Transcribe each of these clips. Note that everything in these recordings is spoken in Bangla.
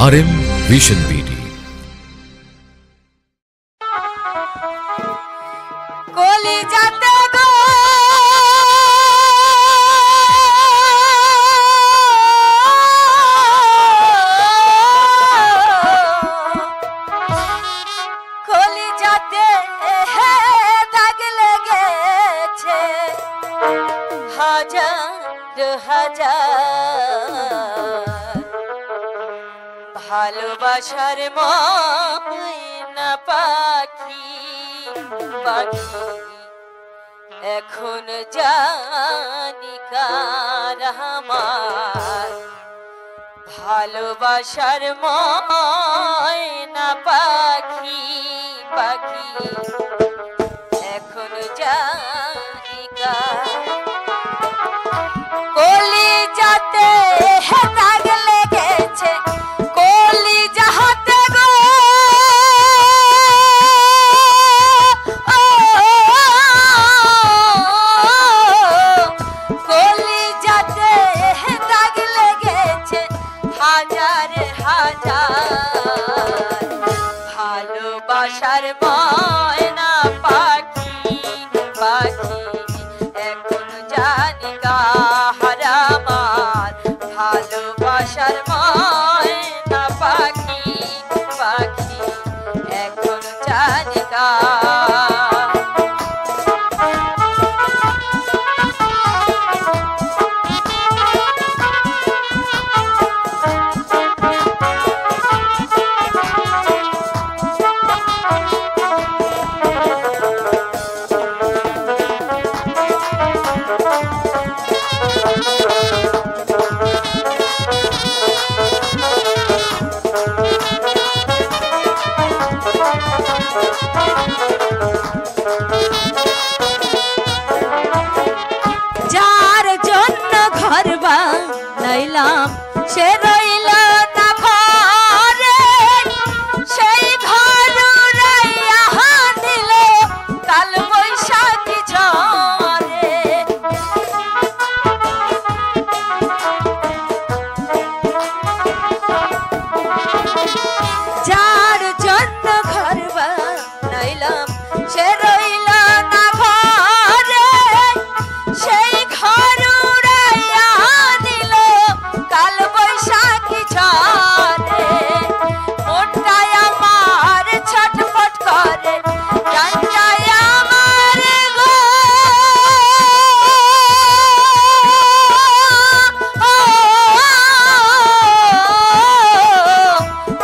RM Vision BD। ভালোবাসার ময়না পাখি পাখি এখন জানি কার আমার ভালোবাসার ময়না পাখি পাখি এখন জানি কার কলি যাতে দাগ লেগেছে কলি যাহাতে গো কলি যাতে দাগ লেগেছে হাজার হাজার ভালোবাসার ময়না পাখি পাখি এখন জানি কার আমার ভালোবাসার ময়না পাখি পাখি এখন জানি কার সে রইল না ঘরে সেই ঘর উড়াইয়া দিল কাল বৈশাখী ঝড়ে যার জন্য ঘর বানাইলাম সে রইল না ঘরে সেই ঘর উড়াইয়া দিল কাল বৈশাখী ঝড়ে মনটাই আমার ছটফট করে জানটাই আমার গো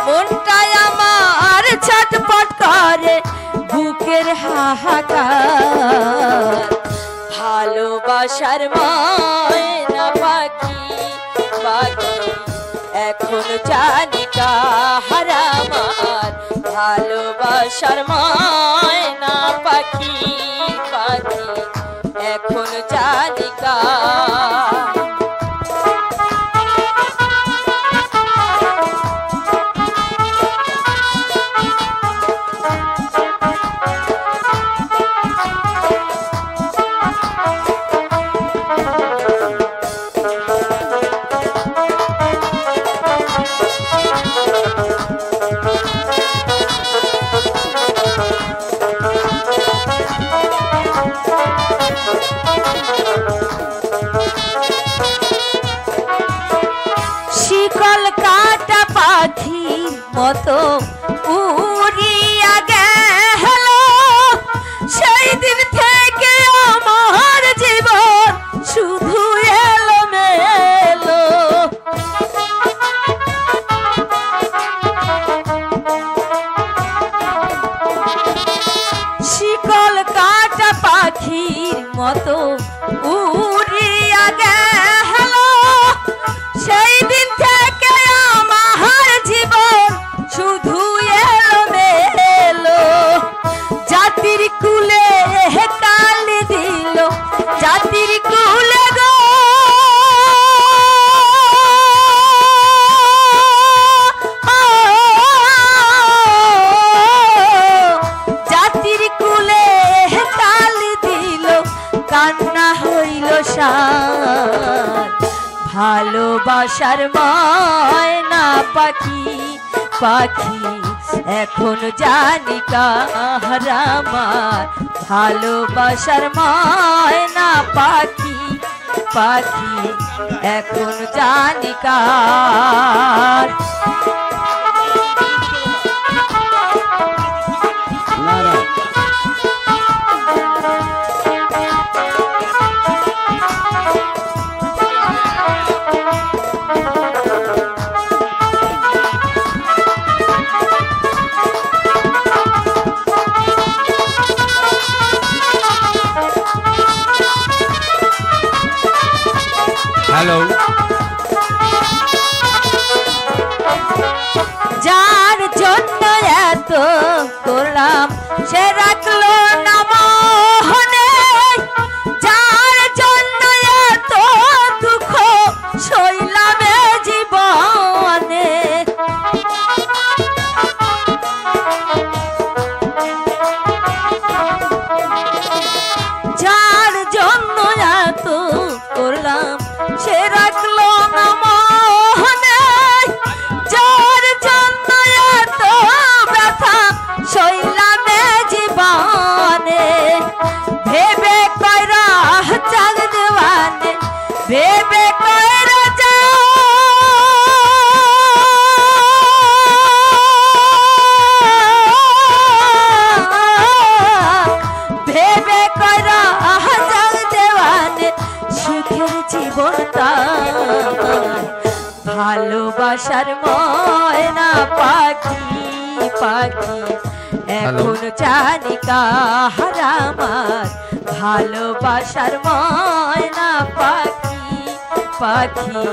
মনটাই আমার ছটফট করে বুকের হাহাকার ভালোবাসার ময়না পাখি পাখি এখন জানি কার আমার ভালোবাসার ময়না পাখি পাখি এখন জানি কার শিকল কাটা পাখি মতো উড়িয়া গেল সেই দিন থেকে আমার জীবন শুধু এলোমেলো শিকল কাটা পাখির মতো উড়িয়া গেল সেই দিন থেকে আমার জীবন শুধু এলোমেলো জাতির কুলে কাল দিল জাতির কুলে গো জাতির কুলে কাল দিল কান্না হইল সার ভালোবাসার ময়না পাখি পাখি এখন জানি কার আমার ভালোবাসার ময়না পাখি পাখি এখন জানি কার হ্যালো যার জন্য এত করলাম সে রাখলো না মনে যার জন্য এত দুঃখ সইলাম এ জীবনে যার জন্য এত করলাম সে রাখলো না মনে যার জন্য এত ব্যথা সইলাম এ জীবনে ভেবে কয়রা চাঁদ দেওয়ানে ভেবে কয়রা ভেবে কয়রা চাঁদ দেওয়ানে সুখের জীবনটা ভালোবাসার ময়না পাখি পাখি এখন জানি কার আমার ভালোবাসার ময়না পাখি পাখি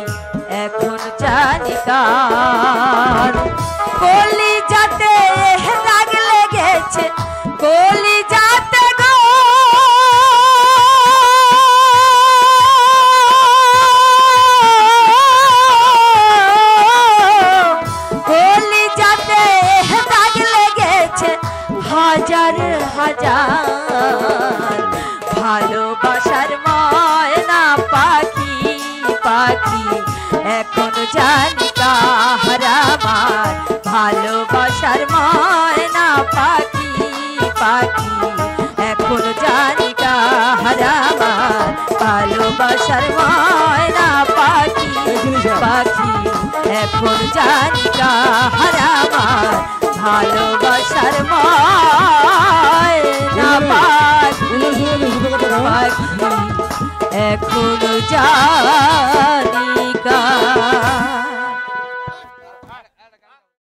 এখন জানি কার কলি যাতে দাগ লেগেছে কলি যাতে গো কলি যাতে দাগ লেগেছে হাজার হাজার ভালোবাসার ময়না পাখি পাখি এখন জানি কার আমার ভালোবাসার ময়না পাখি পাখি এখন জানি কার আমার ভালোবাসার ময়না পাখি পাখি এখন জানি কার আমার ভালোবাসার ময়না পাখি পাখি এখন জানি